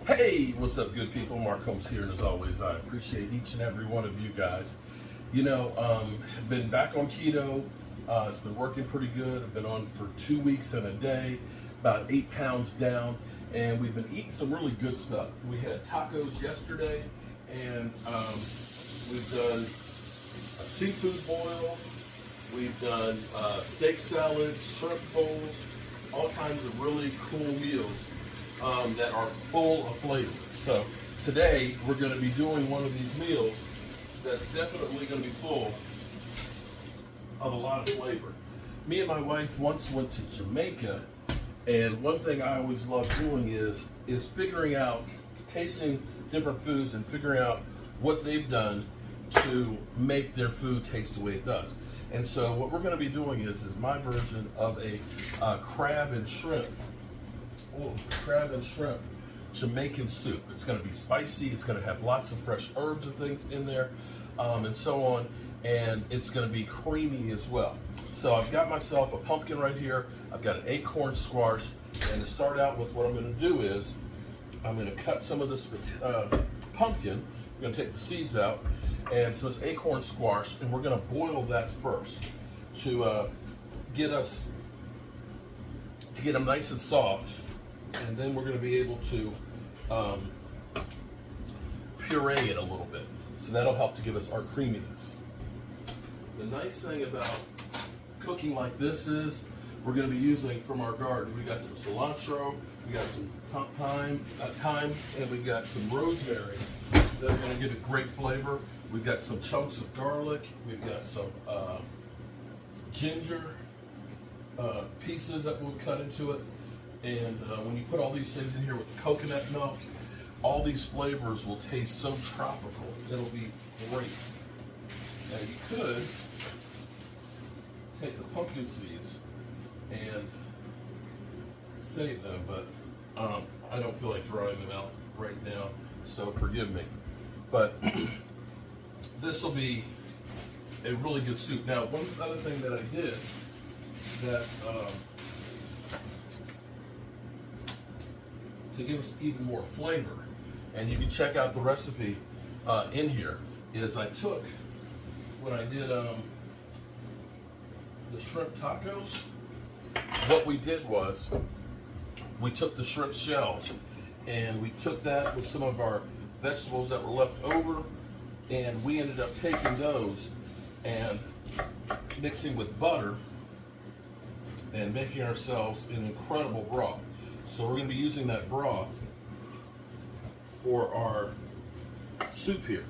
Hey, what's up, good people? Mark Holmes here, and as always, I appreciate each and every one of you guys. You know, I've been back on keto. It's been working pretty good. I've been on for 2 weeks and a day, about 8 pounds down, and we've been eating some really good stuff. We had tacos yesterday, and we've done a seafood boil. We've done steak salad, shrimp bowls, all kinds of really cool meals that are full of flavor. So today we're going to be doing one of these meals that's definitely going to be full of a lot of flavor. Me and my wife once went to Jamaica, and one thing I always love doing is figuring out, tasting different foods and figuring out what they've done to make their food taste the way it does. And so what we're going to be doing is my version of a crab and shrimp. Oh, crab and shrimp Jamaican soup. It's going to be spicy. It's going to have lots of fresh herbs and things in there, and so on. And it's going to be creamy as well. So I've got myself a pumpkin right here. I've got an acorn squash. And to start out with, what I'm going to do is I'm going to cut some of this pumpkin. I'm going to take the seeds out and some of this acorn squash, and we're going to boil that first to get them nice and soft. And then we're going to be able to puree it a little bit. So that'll help to give us our creaminess. The nice thing about cooking like this is we're going to be using from our garden. We got some cilantro, we got some thyme, and we got some rosemary that are going to give it great flavor. We've got some chunks of garlic. We've got some ginger pieces that we'll cut into it. And when you put all these things in here with coconut milk, all these flavors will taste so tropical. It'll be great. Now you could take the pumpkin seeds and save them, but I don't feel like drying them out right now, so forgive me. But this will be a really good soup. Now, one other thing that I did that to give us even more flavor, and you can check out the recipe in here, is I took, when I did the shrimp tacos, what we did was we took the shrimp shells and we took that with some of our vegetables that were left over, and we ended up taking those and mixing with butter and making ourselves an incredible broth. So we're going to be using that broth for our soup here.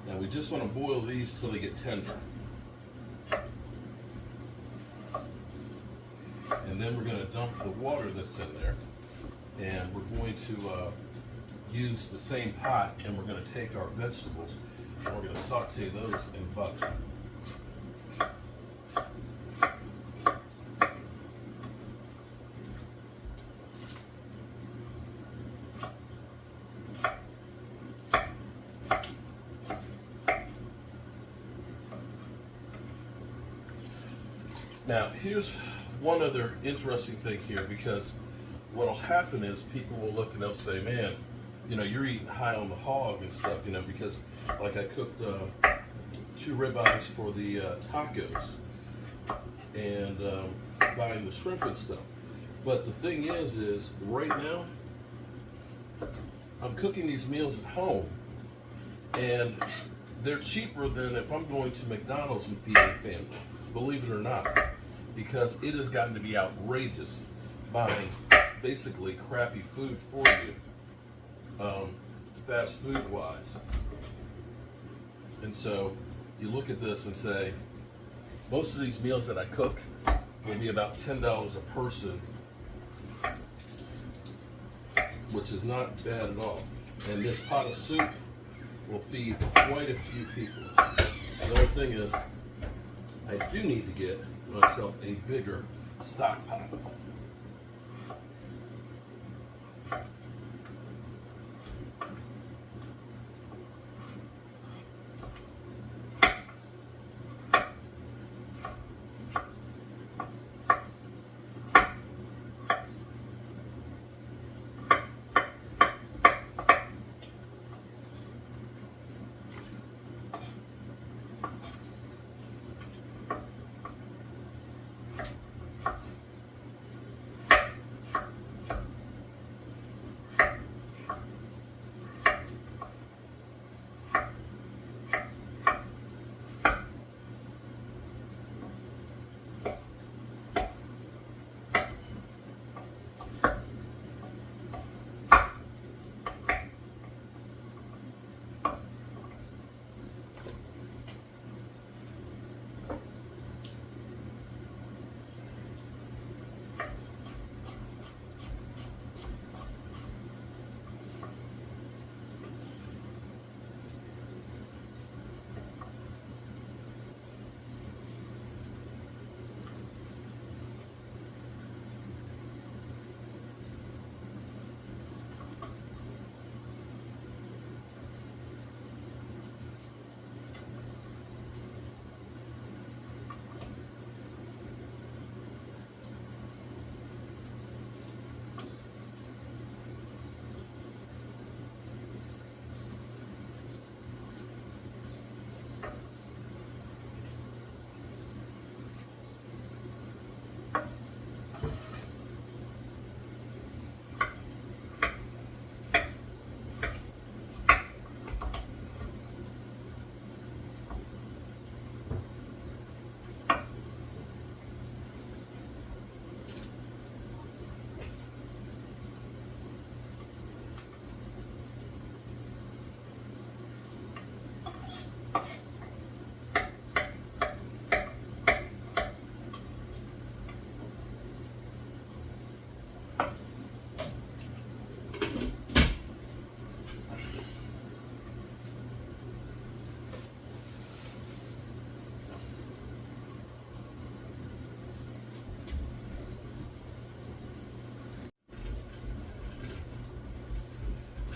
Now we just want to boil these till they get tender. And then we're going to dump the water that's in there, and we're going to use the same pot, and we're going to take our vegetables and we're going to saute those in butter. Now, here's one other interesting thing here, because what'll happen is people will look and they'll say, man, you know, you're eating high on the hog and stuff, you know, because like I cooked 2 ribeyes for the tacos and buying the shrimp and stuff. But the thing is right now, I'm cooking these meals at home, and they're cheaper than if I'm going to McDonald's and feeding family, believe it or not, because it has gotten to be outrageous buying basically crappy food for you fast food wise. And so you look at this and say, most of these meals that I cook will be about $10 a person, which is not bad at all. And this pot of soup will feed quite a few people. The only thing is, I do need to get myself a bigger stock pot.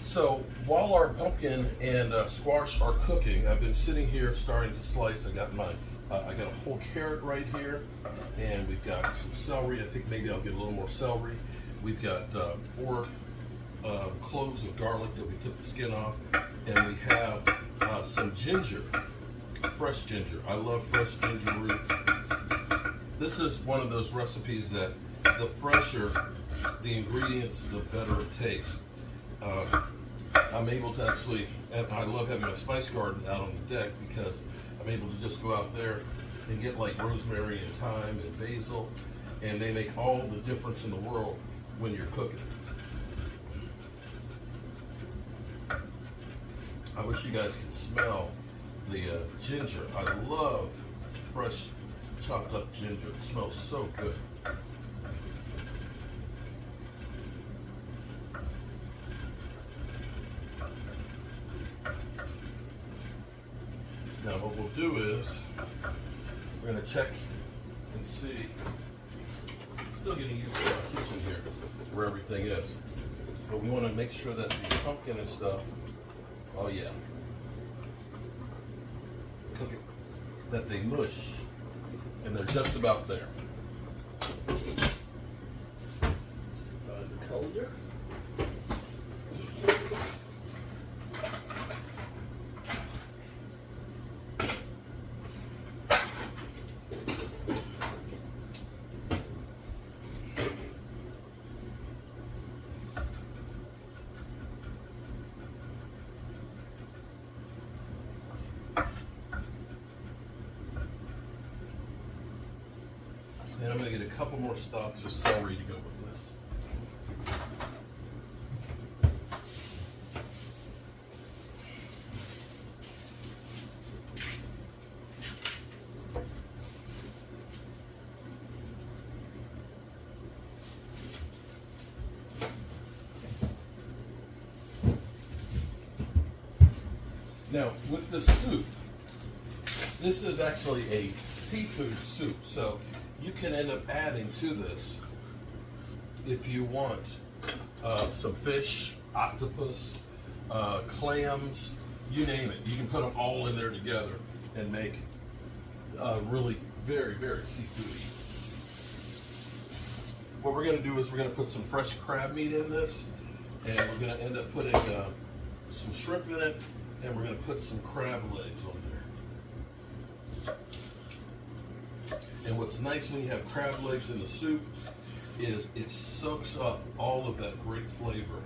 So while our pumpkin and squash are cooking, I've been sitting here starting to slice. I got a whole carrot right here, and we've got some celery. I think maybe I'll get a little more celery. We've got 4 cloves of garlic that we took the skin off, and we have some ginger, fresh ginger. I love fresh ginger root. This is one of those recipes that the fresher the ingredients, the better it tastes. I'm able to actually, and I love having a spice garden out on the deck because I'm able to just go out there and get like rosemary and thyme and basil, and they make all the difference in the world when you're cooking. I wish you guys could smell the ginger. I love fresh chopped up ginger. It smells so good. Now what we'll do is we're going to check and see. Still getting used to our kitchen here where everything is, but we want to make sure that the pumpkin and stuff, oh yeah, cook it, that they mush and they're just about there. Let's find the colander. And I'm going to get a couple more stalks of celery to go with this. Now, with the soup, this is actually a seafood soup, so you can end up adding to this if you want some fish, octopus, clams, you name it. You can put them all in there together and make really very, very seafoody. What we're going to do is we're going to put some fresh crab meat in this, and we're going to end up putting some shrimp in it, and we're going to put some crab legs on there. And what's nice when you have crab legs in the soup is it soaks up all of that great flavor.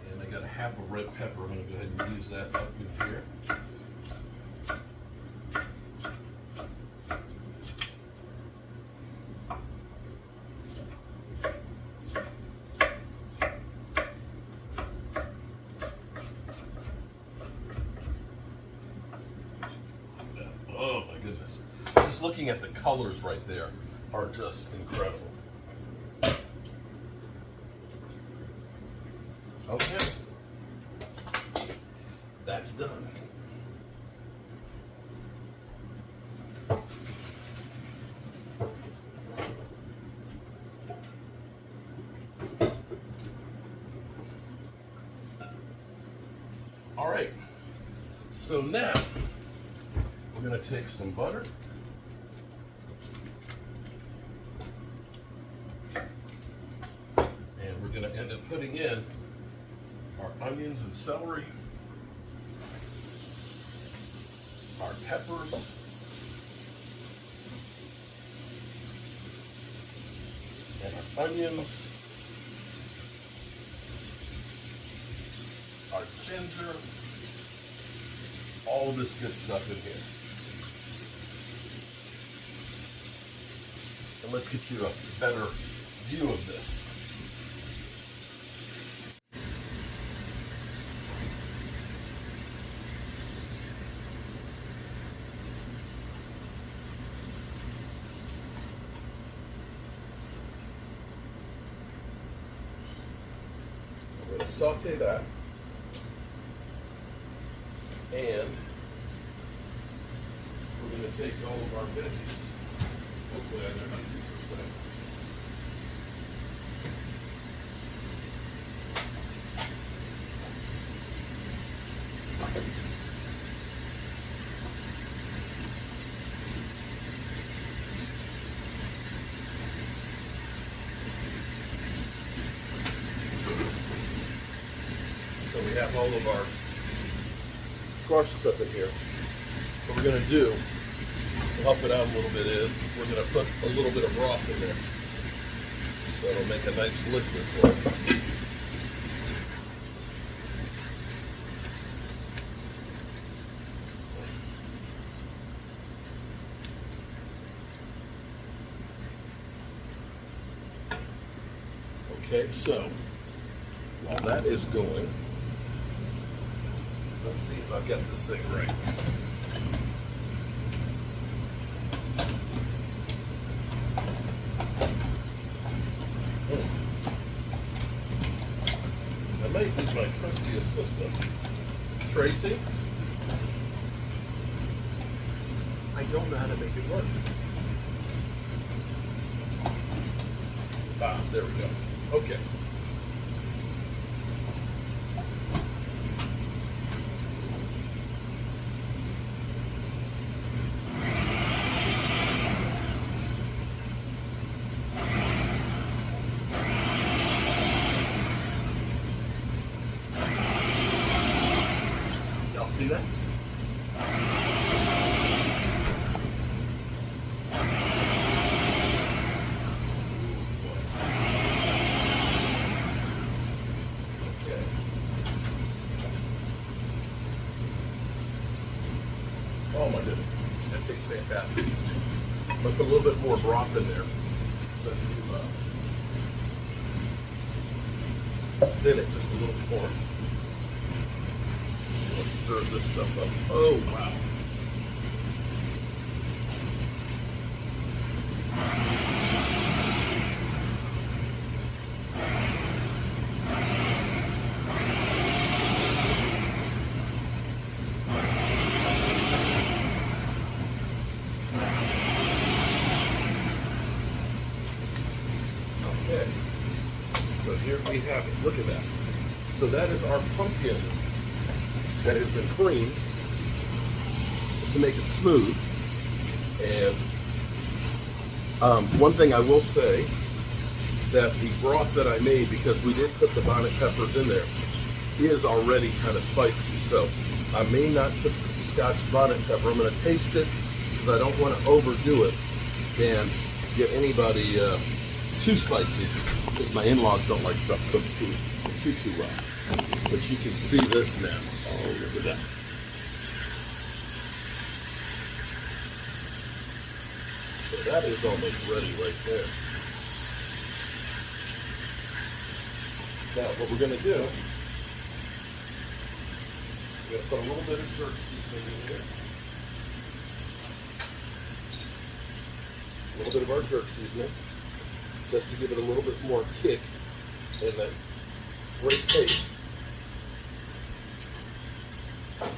And I got a half a red pepper. I'm going to go ahead and use that up in here. Oh my goodness. Just looking at the colors right there are just incredible. Okay. That's done. All right. So now we're going to take some butter. And we're going to end up putting in our onions and celery, our peppers, and our onions, our ginger, all of this good stuff in here. And let's get you a better view of this. I'm going to saute that, and we're going to take all of our veggies. Hopefully I know how to use this thing. So we have all of our squashes up in here. What we're going to do to help it out a little bit is we're going to put a little bit of broth in there. So it'll make a nice liquid for it. Okay, so while that is going, let's see if I've got this thing right. I might use my trusty assistant, Tracy. I don't know how to make it work. Ah, there we go. Okay. Y'all see that? Oh my goodness, that tastes fantastic. I'm gonna put a little bit more broth in there. thin it just a little more. Let's stir this stuff up. Oh, wow. Okay, so here we have it. Look at that. So that is our pumpkin that has been creamed to make it smooth. And one thing I will say, that the broth that I made, because we did put the bonnet peppers in there, is already kind of spicy. So I may not put the Scotch bonnet pepper. I'm going to taste it because I don't want to overdo it and get anybody too spicy, because my in-laws don't like stuff cooked too well. But you can see this now. Oh, look at that. So that is almost ready right there. Now, what we're going to do, we're going to put a little bit of jerk seasoning in here. A little bit of our jerk seasoning, just to give it a little bit more kick and that great taste. We'll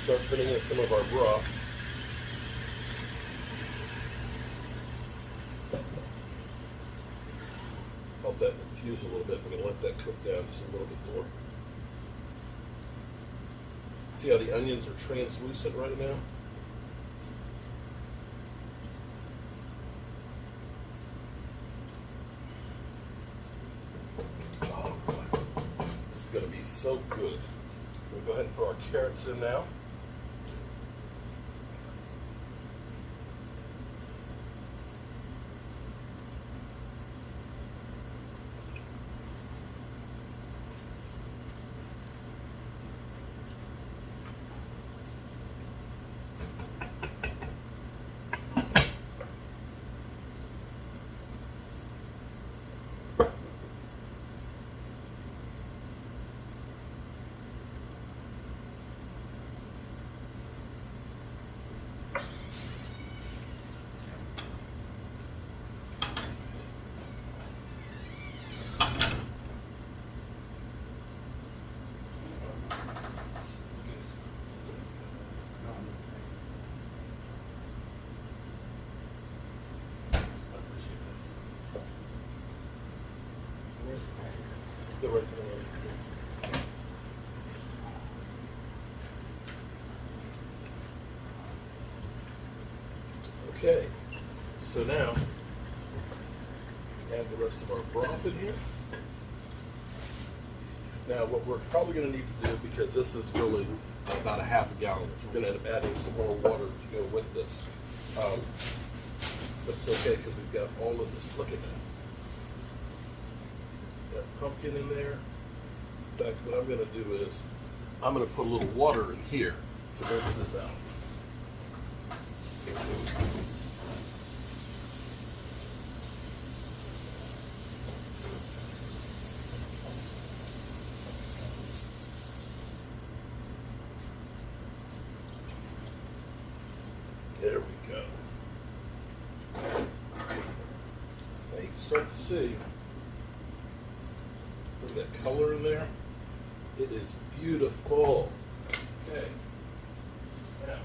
start putting in some of our broth. Help that infuse a little bit. We're going to let that cook down just a little bit more. See how the onions are translucent right now? Oh boy, this is going to be so good. We'll go ahead and put our carrots in now. The right way. Okay, so now add the rest of our broth in here. Now what we're probably going to need to do, because this is really about a half a gallon, so we're going to end up adding some more water to go with this. But it's okay because we've got all of this. Look at that. Got pumpkin in there. In fact, what I'm going to do is I'm going to put a little water in here to rinse this out. There we go. Now you can start to see, look at that color in there. It is beautiful. Okay. Now,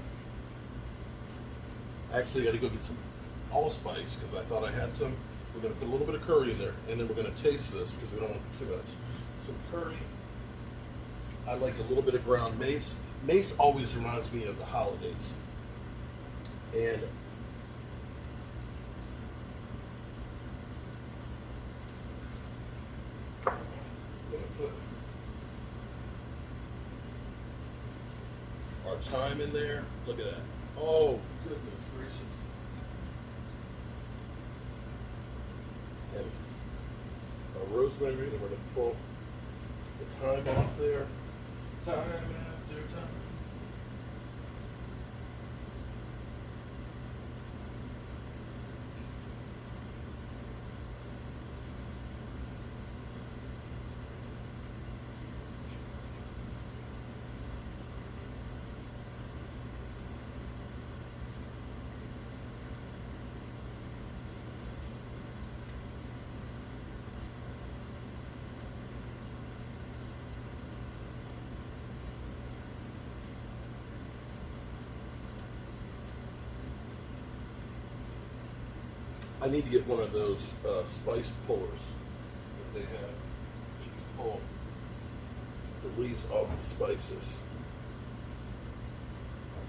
actually, I got to go get some allspice because I thought I had some. We're going to put a little bit of curry in there, and then we're going to taste this because we don't want too much. Some curry. I like a little bit of ground mace. Mace always reminds me of the holidays. And I'm going to put our thyme in there. Look at that. Oh, goodness gracious. And our rosemary, and we're going to pull the thyme off there. Time after time. I need to get one of those spice pullers that they have. You can pull the leaves off the spices.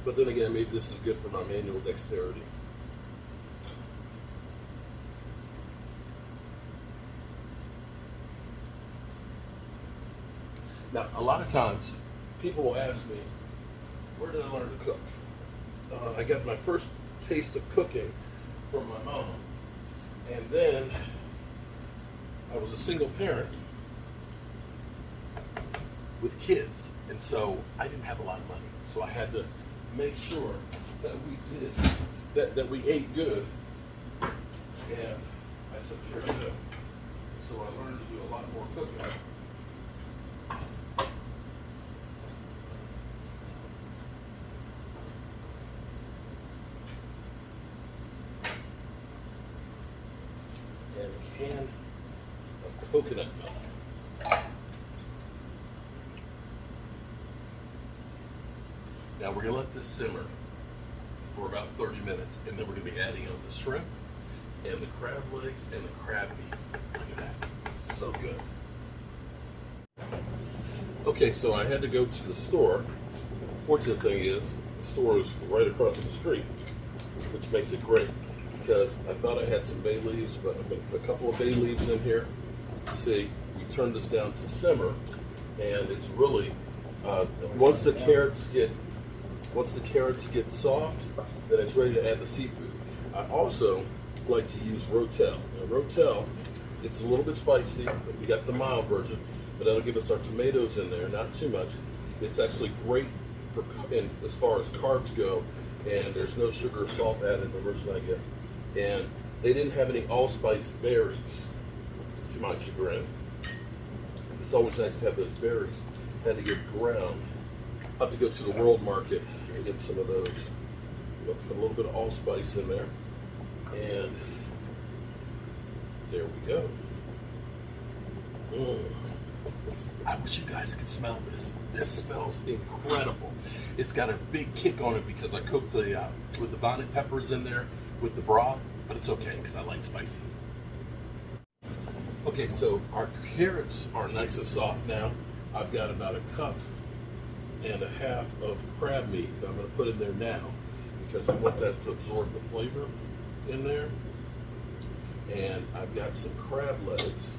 But then again, maybe this is good for my manual dexterity. Now, a lot of times, people will ask me, where did I learn to cook? I got my first taste of cooking from my mom. And then, I was a single parent with kids. And so, I didn't have a lot of money. So I had to make sure that that we ate good. And I took care of them. So I learned to do a lot more cooking. And a can of coconut milk. Now we're gonna let this simmer for about 30 minutes, and then we're gonna be adding on the shrimp and the crab legs and the crab meat. Look at that, so good. Okay, so I had to go to the store. Fortunate thing is, the store is right across the street, which makes it great. Because I thought I had some bay leaves, but I'm going to put a couple of bay leaves in here. See, we turn this down to simmer, and it's really once the carrots get soft, then it's ready to add the seafood. I also like to use rotel. Now, rotel, it's a little bit spicy, but we got the mild version, but that'll give us our tomatoes in there, not too much. It's actually great for as far as carbs go, and there's no sugar or salt added in the version I get. And they didn't have any allspice berries, to my chagrin. It's always nice to have those berries. Had to get ground. I'll have to go to the World Market and get some of those. Put a little bit of allspice in there. And there we go. I wish you guys could smell this. This smells incredible. It's got a big kick on it because I cooked with the bonnet peppers in there with the broth, but it's okay because I like spicy. Okay, so our carrots are nice and soft now. I've got about a cup and a half of crab meat that I'm going to put in there now because I want that to absorb the flavor in there. And I've got some crab legs.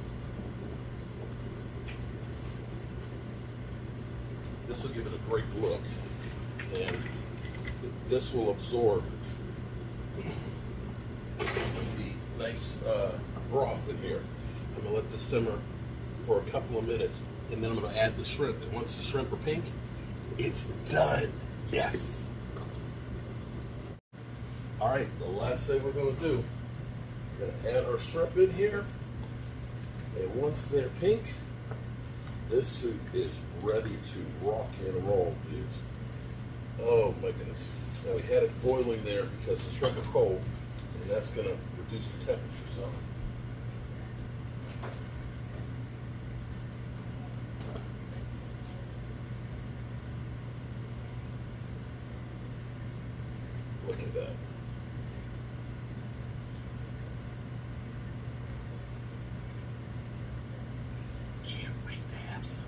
This will give it a great look, and this will absorb the nice broth in here. I'm gonna let this simmer for a couple of minutes, and then I'm gonna add the shrimp. And once the shrimp are pink, it's done. Yes. All right, the last thing we're gonna do, we're gonna add our shrimp in here, and once they're pink, this soup is ready to rock and roll, dudes. Oh my goodness. Now we had it boiling there because the shrimp are cold, and that's gonna reduce the temperature some. Look at that. Can't wait to have some.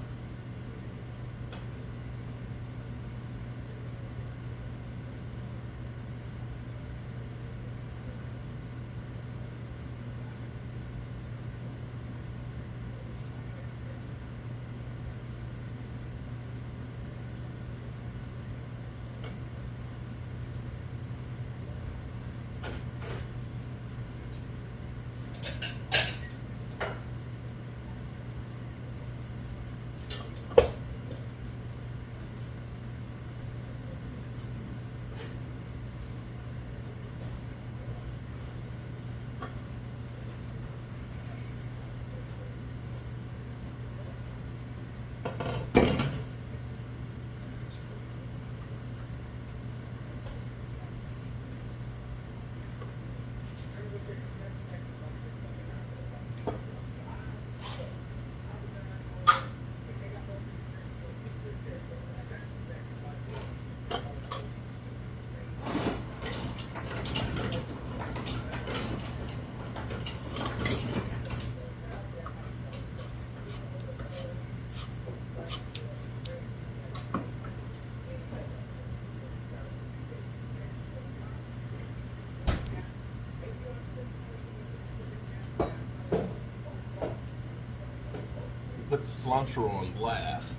put the cilantro on last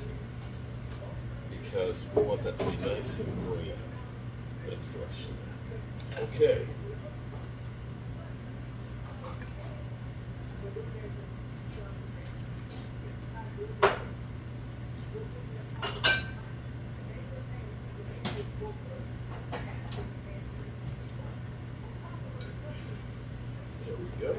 because we want that to be nice and green and fresh. Okay. There we go.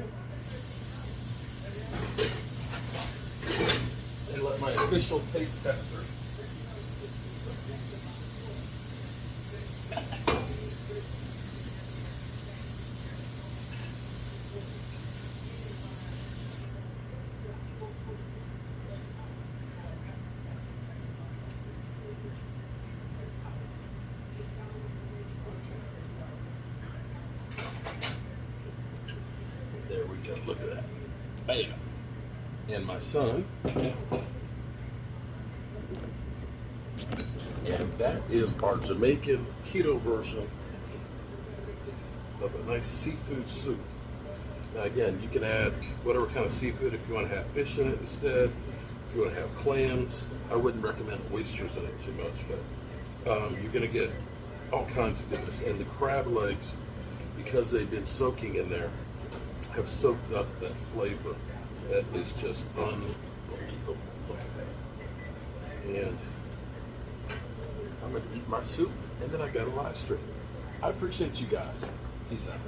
And let my official taste tester. There we go. Look at that. Bam. And my son. And that is our Jamaican keto version of a nice seafood soup. Now again, you can add whatever kind of seafood if you want to have fish in it instead. If you want to have clams, I wouldn't recommend oysters in it too much, but you're going to get all kinds of goodness. And the crab legs, because they've been soaking in there, have soaked up that flavor that is just unbelievable. Look at that. And I'm going to eat my soup, and then I got a live stream. I appreciate you guys. Peace out.